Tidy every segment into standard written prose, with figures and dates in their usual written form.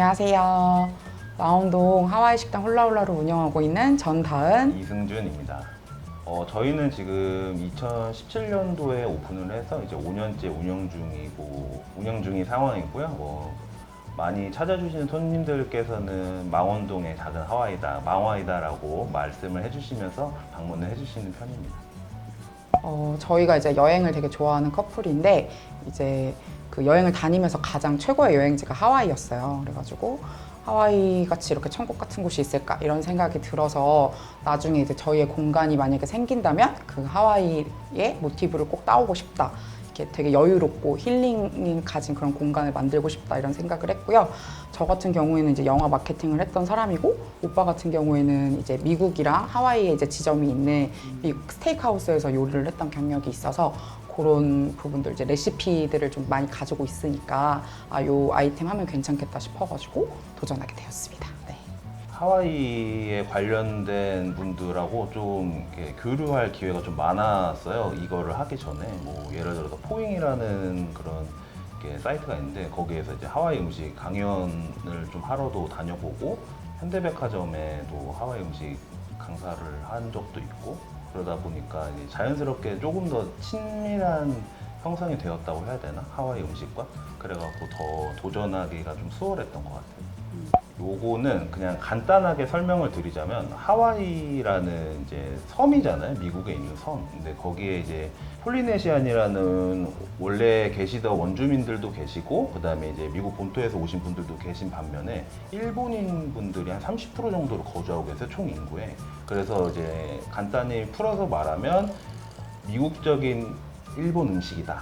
안녕하세요. 망원동 하와이 식당 훌라훌라를 운영하고 있는 전다은. 이승준입니다. 저희는 지금 2017년도에 오픈을 해서 이제 5년째 운영 중인 상황이고요. 많이 찾아주시는 손님들께서는 망원동의 작은 하와이다, 망하이다라고 말씀을 해주시면서 방문을 해주시는 편입니다. 저희가 이제 여행을 되게 좋아하는 커플인데 이제 그 여행을 다니면서 가장 최고의 여행지가 하와이였어요. 그래가지고 하와이 같이 이렇게 천국 같은 곳이 있을까 이런 생각이 들어서 나중에 이제 저희의 공간이 만약에 생긴다면 그 하와이의 모티브를 꼭 따오고 싶다. 이렇게 되게 여유롭고 힐링이 가진 그런 공간을 만들고 싶다 이런 생각을 했고요. 저 같은 경우에는 이제 영화 마케팅을 했던 사람이고 오빠 같은 경우에는 이제 미국이랑 하와이에 이제 지점이 있는 미국 스테이크하우스에서 요리를 했던 경력이 있어서 그런 부분들 이제 레시피들을 좀 많이 가지고 있으니까 요 아이템 하면 괜찮겠다 싶어가지고 도전하게 되었습니다. 네. 하와이에 관련된 분들하고 좀 이렇게 교류할 기회가 좀 많았어요. 이거를 하기 전에 예를 들어서 포잉이라는 그런 이렇게 사이트가 있는데 거기에서 이제 하와이 음식 강연을 좀 하러도 다녀보고 현대백화점에도 하와이 음식 강사를 한 적도 있고 그러다 보니까 이제 자연스럽게 조금 더 친밀한 형성이 되었다고 해야 되나? 하와이 음식과? 그래갖고 더 도전하기가 좀 수월했던 것 같아요. 요거는 그냥 간단하게 설명을 드리자면 하와이라는 이제 섬이잖아요. 미국에 있는 섬. 근데 거기에 이제 폴리네시안이라는 원래 계시던 원주민들도 계시고 그다음에 이제 미국 본토에서 오신 분들도 계신 반면에 일본인 분들이 한 30% 정도로 거주하고 계세요. 총 인구에. 그래서 이제 간단히 풀어서 말하면 미국적인 일본 음식이다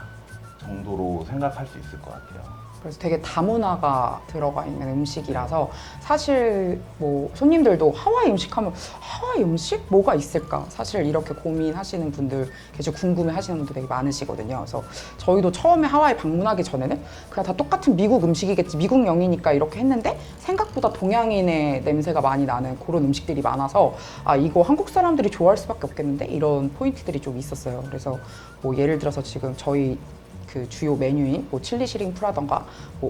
정도로 생각할 수 있을 것 같아요. 그래서 되게 다문화가 들어가 있는 음식이라서 사실 손님들도 하와이 음식 하면 하와이 음식? 뭐가 있을까? 사실 이렇게 고민하시는 분들 계속 궁금해 하시는 분들 되게 많으시거든요. 그래서 저희도 처음에 하와이 방문하기 전에는 그냥 다 똑같은 미국 음식이겠지, 미국령이니까 이렇게 했는데 생각보다 동양인의 냄새가 많이 나는 그런 음식들이 많아서 이거 한국 사람들이 좋아할 수밖에 없겠는데 이런 포인트들이 좀 있었어요. 그래서 예를 들어서 지금 저희 그 주요 메뉴인 칠리 시림프라던가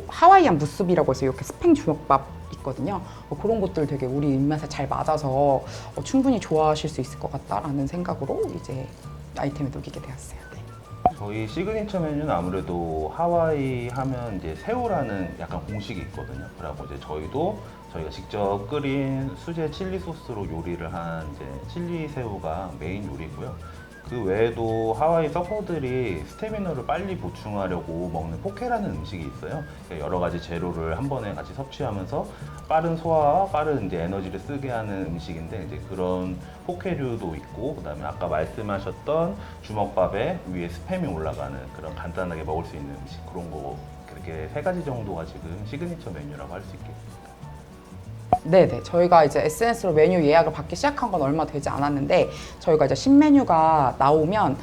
하와이안 무스비라고 해서 이렇게 스팸 주먹밥 있거든요. 그런 것들 되게 우리 입맛에 잘 맞아서 충분히 좋아하실 수 있을 것 같다라는 생각으로 이제 아이템에 녹이게 되었어요. 네. 저희 시그니처 메뉴는 아무래도 하와이 하면 이제 새우라는 약간 공식이 있거든요. 그리고 이제 저희가 직접 끓인 수제 칠리 소스로 요리를 한 이제 칠리 새우가 메인 요리고요. 그 외에도 하와이 서퍼들이 스태미너를 빨리 보충하려고 먹는 포케라는 음식이 있어요. 여러 가지 재료를 한 번에 같이 섭취하면서 빠른 소화와 빠른 이제 에너지를 쓰게 하는 음식인데 이제 그런 포케류도 있고 그다음에 아까 말씀하셨던 주먹밥에 위에 스팸이 올라가는 그런 간단하게 먹을 수 있는 음식 그런 거 그렇게 3가지 정도가 지금 시그니처 메뉴라고 할 수 있겠습니다. 네네. 저희가 이제 SNS로 메뉴 예약을 받기 시작한 건 얼마 되지 않았는데 저희가 이제 신메뉴가 나오면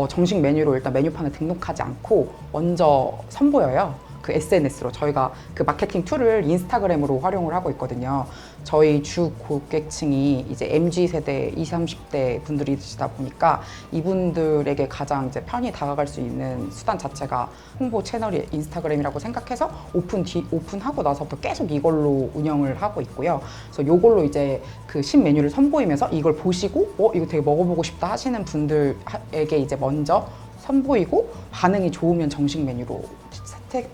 정식 메뉴로 일단 메뉴판에 등록하지 않고 먼저 선보여요. 그 SNS로 저희가 그 마케팅 툴을 인스타그램으로 활용을 하고 있거든요. 저희 주 고객층이 이제 MZ 세대 20, 30대 분들이시다 보니까 이분들에게 가장 이제 편히 다가갈 수 있는 수단 자체가 홍보 채널이 인스타그램이라고 생각해서 오픈하고 나서부터 계속 이걸로 운영을 하고 있고요. 그래서 이걸로 이제 그 신메뉴를 선보이면서 이걸 보시고 이거 되게 먹어보고 싶다 하시는 분들에게 이제 먼저 선보이고 반응이 좋으면 정식 메뉴로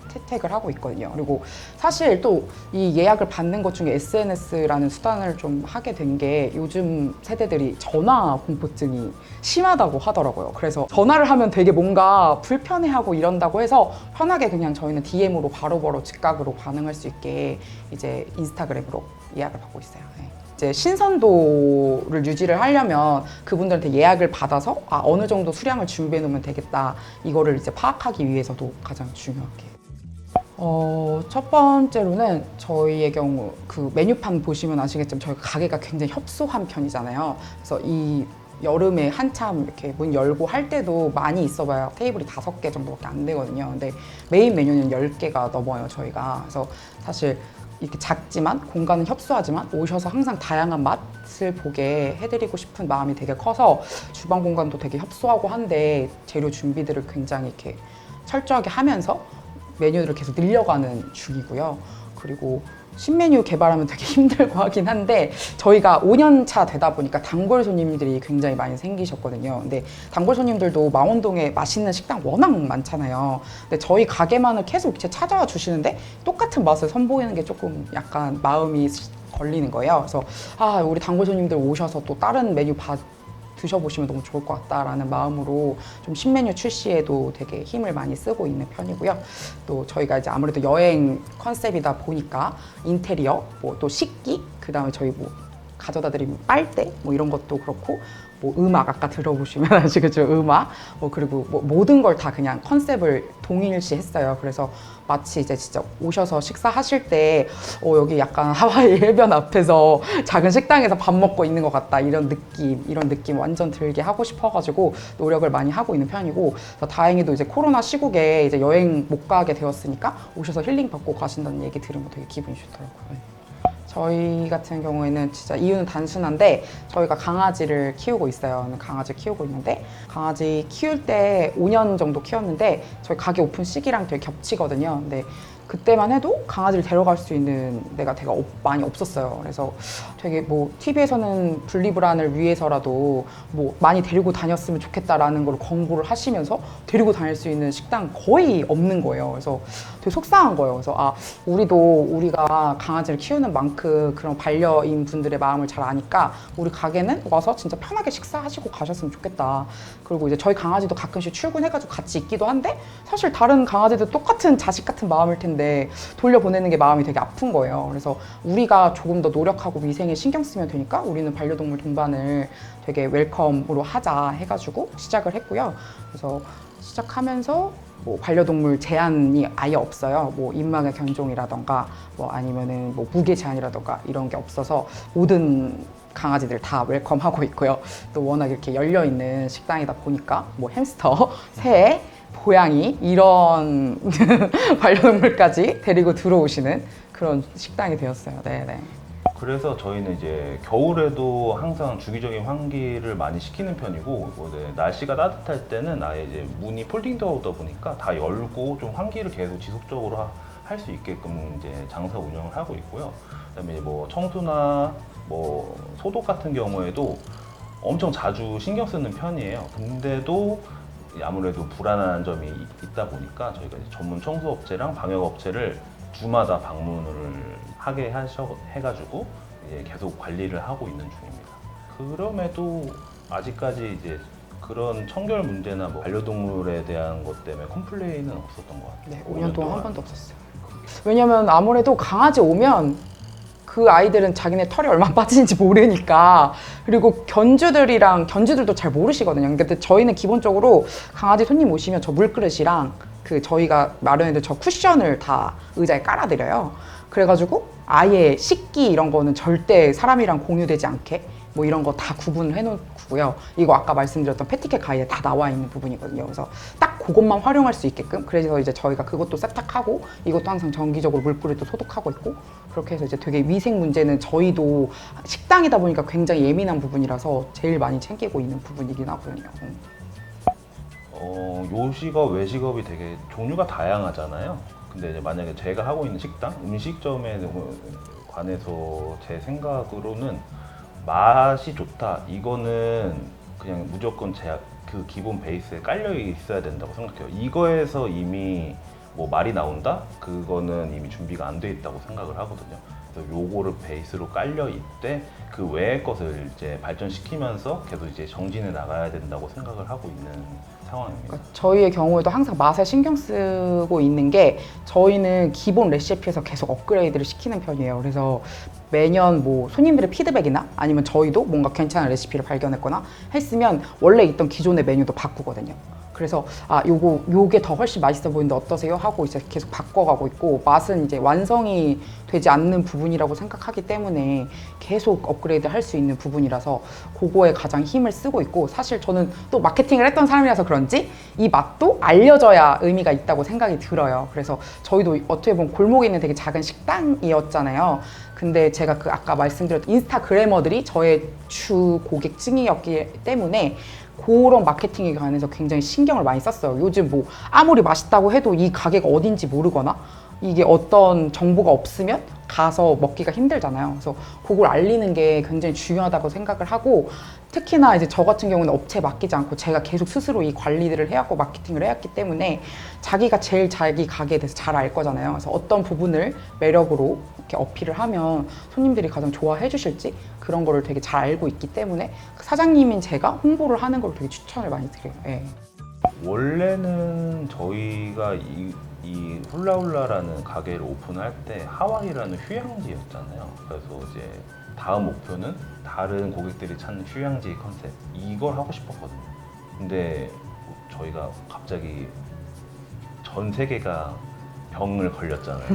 채택을 하고 있거든요. 그리고 사실 또 이 예약을 받는 것 중에 SNS라는 수단을 좀 하게 된 게 요즘 세대들이 전화 공포증이 심하다고 하더라고요. 그래서 전화를 하면 되게 뭔가 불편해하고 이런다고 해서 편하게 그냥 저희는 DM으로 바로바로 즉각으로 반응할 수 있게 이제 인스타그램으로 예약을 받고 있어요. 네. 이제 신선도를 유지를 하려면 그분들한테 예약을 받아서 어느 정도 수량을 준비해 놓으면 되겠다 이거를 이제 파악하기 위해서도 가장 중요하게. 첫 번째로는 저희의 경우 그 메뉴판 보시면 아시겠지만 저희가 가게가 굉장히 협소한 편이잖아요. 그래서 이 여름에 한참 이렇게 문 열고 할 때도 많이 있어봐야 테이블이 5개 정도밖에 안 되거든요. 근데 메인 메뉴는 10개가 넘어요, 저희가. 그래서 사실 이렇게 작지만 공간은 협소하지만 오셔서 항상 다양한 맛을 보게 해드리고 싶은 마음이 되게 커서 주방 공간도 되게 협소하고 한데 재료 준비들을 굉장히 이렇게 철저하게 하면서 메뉴를 계속 늘려가는 중이고요. 그리고 신메뉴 개발하면 되게 힘들고 하긴 한데 저희가 5년 차 되다 보니까 단골 손님들이 굉장히 많이 생기셨거든요. 근데 단골 손님들도 망원동에 맛있는 식당 워낙 많잖아요. 근데 저희 가게만을 계속 이제 찾아와 주시는데 똑같은 맛을 선보이는 게 조금 약간 마음이 걸리는 거예요. 그래서 우리 단골 손님들 오셔서 또 다른 메뉴 드셔보시면 너무 좋을 것 같다라는 마음으로 좀 신메뉴 출시에도 되게 힘을 많이 쓰고 있는 편이고요. 또 저희가 이제 아무래도 여행 컨셉이다 보니까 인테리어, 뭐 또 식기, 그 다음에 저희 뭐 가져다 드리면 빨대, 뭐 이런 것도 그렇고, 뭐 음악 아까 들어보시면 아시겠죠? 음악, 뭐 그리고 뭐 모든 걸 다 그냥 컨셉을 동일시 했어요. 그래서 마치 이제 진짜 오셔서 식사하실 때 여기 약간 하와이 해변 앞에서 작은 식당에서 밥 먹고 있는 것 같다 이런 느낌 완전 들게 하고 싶어가지고 노력을 많이 하고 있는 편이고, 그래서 다행히도 이제 코로나 시국에 이제 여행 못 가게 되었으니까 오셔서 힐링 받고 가신다는 얘기 들으면 되게 기분이 좋더라고요. 저희 같은 경우에는 진짜 이유는 단순한데 저희가 강아지를 키우고 있어요. 강아지 키우고 있는데 강아지 키울 때 5년 정도 키웠는데 저희 가게 오픈 시기랑 되게 겹치거든요. 근데 그때만 해도 강아지를 데려갈 수 있는 데가 되게 많이 없었어요. 그래서 되게 뭐 TV에서는 분리불안을 위해서라도 뭐 많이 데리고 다녔으면 좋겠다라는 걸 권고를 하시면서 데리고 다닐 수 있는 식당 거의 없는 거예요. 그래서 되게 속상한 거예요. 그래서 우리가 강아지를 키우는 만큼 그런 반려인 분들의 마음을 잘 아니까 우리 가게는 와서 진짜 편하게 식사하시고 가셨으면 좋겠다. 그리고 이제 저희 강아지도 가끔씩 출근해가지고 같이 있기도 한데 사실 다른 강아지도 똑같은 자식 같은 마음일 텐데 돌려보내는 게 마음이 되게 아픈 거예요. 그래서 우리가 조금 더 노력하고 위생에 신경 쓰면 되니까 우리는 반려동물 동반을 되게 웰컴으로 하자 해가지고 시작을 했고요. 그래서 시작하면서 뭐 반려동물 제한이 아예 없어요. 뭐 입막의 견종이라던가 뭐 아니면은 뭐 무게 제한이라던가 이런 게 없어서 모든 강아지들 다 웰컴하고 있고요. 또 워낙 이렇게 열려있는 식당이다 보니까 뭐 햄스터, 새, 고양이 이런 반려동물까지 데리고 들어오시는 그런 식당이 되었어요. 네네. 그래서 저희는 이제 겨울에도 항상 주기적인 환기를 많이 시키는 편이고, 날씨가 따뜻할 때는 아예 이제 문이 폴딩 도어다 보니까 다 열고 좀 환기를 계속 지속적으로 할 수 있게끔 이제 장사 운영을 하고 있고요. 그다음에 뭐 청소나 뭐 소독 같은 경우에도 엄청 자주 신경 쓰는 편이에요. 근데도 아무래도 불안한 점이 있다 보니까 저희가 이제 전문 청소업체랑 방역업체를 주마다 방문을 하게 해가지고 이제 계속 관리를 하고 있는 중입니다. 그럼에도 아직까지 이제 그런 청결 문제나 뭐 반려동물에 대한 것 때문에 컴플레인은 없었던 것 같아요. 네, 5년 동안 한 번도 없었어요. 왜냐면 아무래도 강아지 오면 그 아이들은 자기네 털이 얼마나 빠지는지 모르니까, 그리고 견주들도 잘 모르시거든요. 근데 저희는 기본적으로 강아지 손님 오시면 저 물그릇이랑 그 저희가 마련해둔 저 쿠션을 다 의자에 깔아드려요. 그래가지고 아예 식기 이런 거는 절대 사람이랑 공유되지 않게 뭐 이런 거 다 구분을 해놓고요. 이거 아까 말씀드렸던 패티켓 가이드에 다 나와 있는 부분이거든요. 그래서 딱 그것만 활용할 수 있게끔, 그래서 이제 저희가 그것도 세탁하고 이것도 항상 정기적으로 물뿌리도 소독하고 있고, 그렇게 해서 이제 되게 위생 문제는 저희도 식당이다 보니까 굉장히 예민한 부분이라서 제일 많이 챙기고 있는 부분이긴 하거든요. 요식업, 외식업이 되게 종류가 다양하잖아요. 근데 이제 만약에 제가 하고 있는 식당, 음식점에 관해서 제 생각으로는 맛이 좋다, 이거는 그냥 무조건 그 기본 베이스에 깔려 있어야 된다고 생각해요. 이거에서 이미 뭐 말이 나온다? 그거는 이미 준비가 안 돼 있다고 생각을 하거든요. 그래서 요거를 베이스로 깔려 있되 그 외의 것을 이제 발전시키면서 계속 이제 정진해 나가야 된다고 생각을 하고 있는 상황입니다. 그러니까 저희의 경우에도 항상 맛에 신경 쓰고 있는 게, 저희는 기본 레시피에서 계속 업그레이드를 시키는 편이에요. 그래서 매년 뭐 손님들의 피드백이나 아니면 저희도 뭔가 괜찮은 레시피를 발견했거나 했으면 원래 있던 기존의 메뉴도 바꾸거든요. 그래서 요게 더 훨씬 맛있어 보이는데 어떠세요? 하고 이제 계속 바꿔가고 있고, 맛은 이제 완성이 되지 않는 부분이라고 생각하기 때문에 계속 업그레이드 할 수 있는 부분이라서 그거에 가장 힘을 쓰고 있고, 사실 저는 또 마케팅을 했던 사람이라서 그런지 이 맛도 알려져야 의미가 있다고 생각이 들어요. 그래서 저희도 어떻게 보면 골목에 있는 되게 작은 식당이었잖아요. 근데 제가 그 아까 말씀드렸던 인스타그래머들이 저의 주 고객층이었기 때문에 그런 마케팅에 관해서 굉장히 신경을 많이 썼어요. 요즘 뭐 아무리 맛있다고 해도 이 가게가 어딘지 모르거나 이게 어떤 정보가 없으면 가서 먹기가 힘들잖아요. 그래서 그걸 알리는 게 굉장히 중요하다고 생각을 하고, 특히나 이제 저 같은 경우는 업체에 맡기지 않고 제가 계속 스스로 이 관리들을 해왔고 마케팅을 해왔기 때문에 자기가 제일 자기 가게에 대해서 잘 알 거잖아요. 그래서 어떤 부분을 매력으로 이렇게 어필을 하면 손님들이 가장 좋아해 주실지 그런 거를 되게 잘 알고 있기 때문에 사장님인 제가 홍보를 하는 걸 되게 추천을 많이 드려요. 예. 원래는 저희가 이 훌라훌라라는 가게를 오픈할 때 하와이라는 휴양지였잖아요. 그래서 이제 다음 목표는 다른 고객들이 찾는 휴양지 컨셉 이걸 하고 싶었거든요. 근데 저희가 갑자기 전 세계가 병을 걸렸잖아요.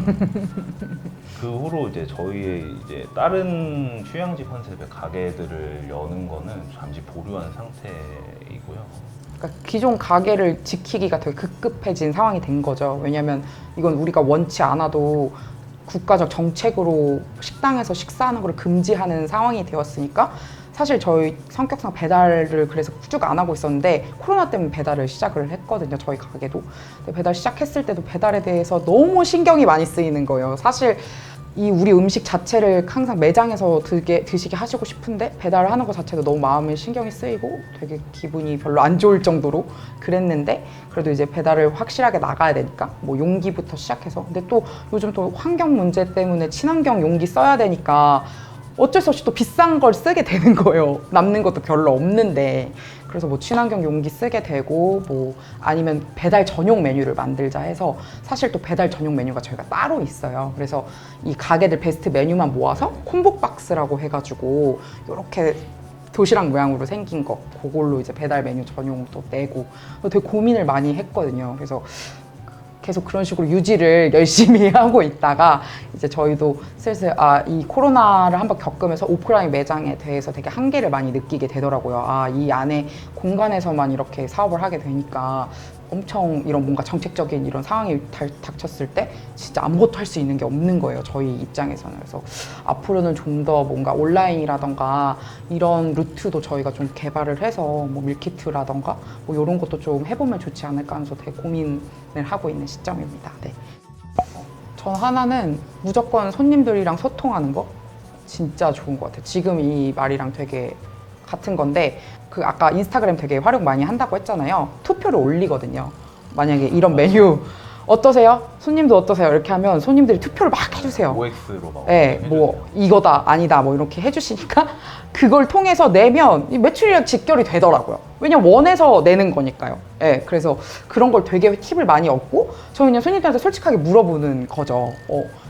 그 후로 이제 저희의 이제 다른 휴양지 컨셉의 가게들을 여는 거는 잠시 보류한 상태이고요. 그러니까 기존 가게를 지키기가 되게 급급해진 상황이 된 거죠. 왜냐하면 이건 우리가 원치 않아도 국가적 정책으로 식당에서 식사하는 걸 금지하는 상황이 되었으니까 사실 저희 성격상 배달을 그래서 쭉 안 하고 있었는데 코로나 때문에 배달을 시작을 했거든요. 저희 가게도. 근데 배달 시작했을 때도 배달에 대해서 너무 신경이 많이 쓰이는 거예요. 사실 이 우리 음식 자체를 항상 매장에서 드시게 하시고 싶은데 배달을 하는 것 자체도 너무 마음에 신경이 쓰이고 되게 기분이 별로 안 좋을 정도로 그랬는데, 그래도 이제 배달을 확실하게 나가야 되니까 뭐 용기부터 시작해서, 근데 또 요즘 또 환경 문제 때문에 친환경 용기 써야 되니까 어쩔 수 없이 또 비싼 걸 쓰게 되는 거예요. 남는 것도 별로 없는데. 그래서 뭐 친환경 용기 쓰게 되고, 뭐 아니면 배달 전용 메뉴를 만들자 해서 사실 또 배달 전용 메뉴가 저희가 따로 있어요. 그래서 이 가게들 베스트 메뉴만 모아서 콤보 박스라고 해가지고 이렇게 도시락 모양으로 생긴 거, 그걸로 이제 배달 메뉴 전용도 내고 되게 고민을 많이 했거든요. 그래서 계속 그런 식으로 유지를 열심히 하고 있다가 이제 저희도 슬슬 이 코로나를 한번 겪으면서 오프라인 매장에 대해서 되게 한계를 많이 느끼게 되더라고요. 이 안에 공간에서만 이렇게 사업을 하게 되니까 엄청 이런 뭔가 정책적인 이런 상황이 닥쳤을 때 진짜 아무것도 할 수 있는 게 없는 거예요, 저희 입장에서는. 그래서 앞으로는 좀 더 뭔가 온라인이라던가 이런 루트도 저희가 좀 개발을 해서 뭐 밀키트라던가 뭐 이런 것도 좀 해보면 좋지 않을까 하면서 되게 고민을 하고 있는 시점입니다. 네. 전 하나는 무조건 손님들이랑 소통하는 거 진짜 좋은 것 같아요. 지금 이 말이랑 되게 같은 건데, 그 아까 인스타그램 되게 활용 많이 한다고 했잖아요. 투표를 올리거든요. 만약에 이런 메뉴 어떠세요? 손님도 어떠세요? 이렇게 하면 손님들이 투표를 막 해주세요. OX로 막. 네, 뭐 이거다 아니다 뭐 이렇게 해주시니까 그걸 통해서 내면 이 매출이랑 직결이 되더라고요. 왜냐면 원해서 내는 거니까요. 네, 그래서 그런 걸 되게 팁을 많이 얻고 저희는 손님들한테 솔직하게 물어보는 거죠.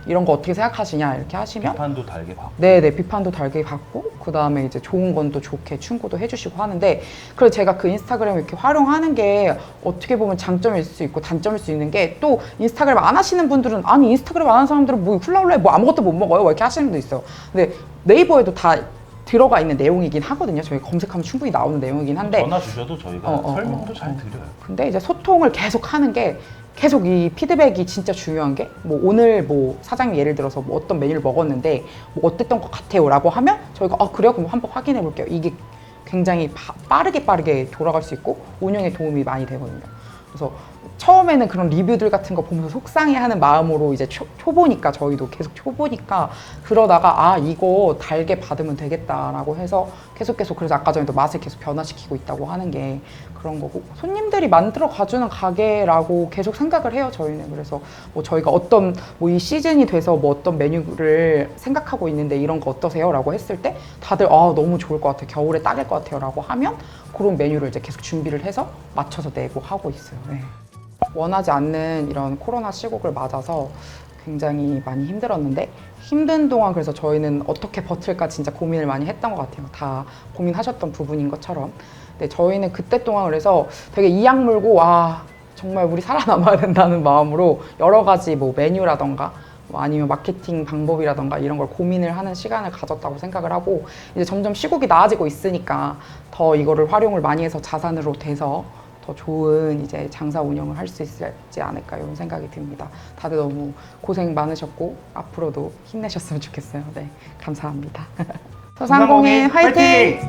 이런 거 어떻게 생각하시냐 이렇게 하시면 비판도 달게 받고. 네네, 비판도 달게 받고 그 다음에 이제 좋은 건 또 좋게 충고도 해주시고 하는데, 그래서 제가 그 인스타그램을 이렇게 활용하는 게 어떻게 보면 장점일 수 있고 단점일 수 있는 게, 또 인스타그램 안 하시는 분들은 아니 인스타그램 안 하는 사람들은 뭐 훌라훌라해 뭐 아무것도 못 먹어요 뭐 이렇게 하시는 분도 있어요. 근데 네이버에도 다 들어가 있는 내용이긴 하거든요. 저희 검색하면 충분히 나오는 내용이긴 한데 전화 주셔도 저희가 설명도 잘 드려요. 근데 이제 소통을 계속 하는 게, 계속 이 피드백이 진짜 중요한 게, 뭐 오늘 뭐 사장님 예를 들어서 뭐 어떤 메뉴를 먹었는데 뭐 어땠던 것 같아요 라고 하면 저희가 그래요? 그럼 한번 확인해 볼게요. 이게 굉장히 빠르게 돌아갈 수 있고 운영에 도움이 많이 되거든요. 그래서 처음에는 그런 리뷰들 같은 거 보면서 속상해하는 마음으로 이제 초보니까, 저희도 계속 초보니까 그러다가 이거 달게 받으면 되겠다라고 해서 계속 그래서 아까 전에도 맛을 계속 변화시키고 있다고 하는 게 그런 거고, 손님들이 만들어 가주는 가게라고 계속 생각을 해요, 저희는. 그래서 뭐 저희가 어떤 뭐 이 시즌이 돼서 뭐 어떤 메뉴를 생각하고 있는데 이런 거 어떠세요? 라고 했을 때 다들 너무 좋을 것 같아요, 겨울에 딱일 것 같아요 라고 하면 그런 메뉴를 이제 계속 준비를 해서 맞춰서 내고 하고 있어요. 네. 원하지 않는 이런 코로나 시국을 맞아서 굉장히 많이 힘들었는데, 힘든 동안 그래서 저희는 어떻게 버틸까 진짜 고민을 많이 했던 것 같아요. 다 고민하셨던 부분인 것처럼. 근데 저희는 그때 동안 그래서 되게 이악 물고 정말 우리 살아남아야 된다는 마음으로 여러 가지 뭐 메뉴라던가 뭐 아니면 마케팅 방법이라던가 이런 걸 고민을 하는 시간을 가졌다고 생각을 하고, 이제 점점 시국이 나아지고 있으니까 더 이거를 활용을 많이 해서 자산으로 돼서 더 좋은 이제 장사 운영을 할 수 있지 않을까 이런 생각이 듭니다. 다들 너무 고생 많으셨고 앞으로도 힘내셨으면 좋겠어요. 네, 감사합니다. 소상공인 화이팅!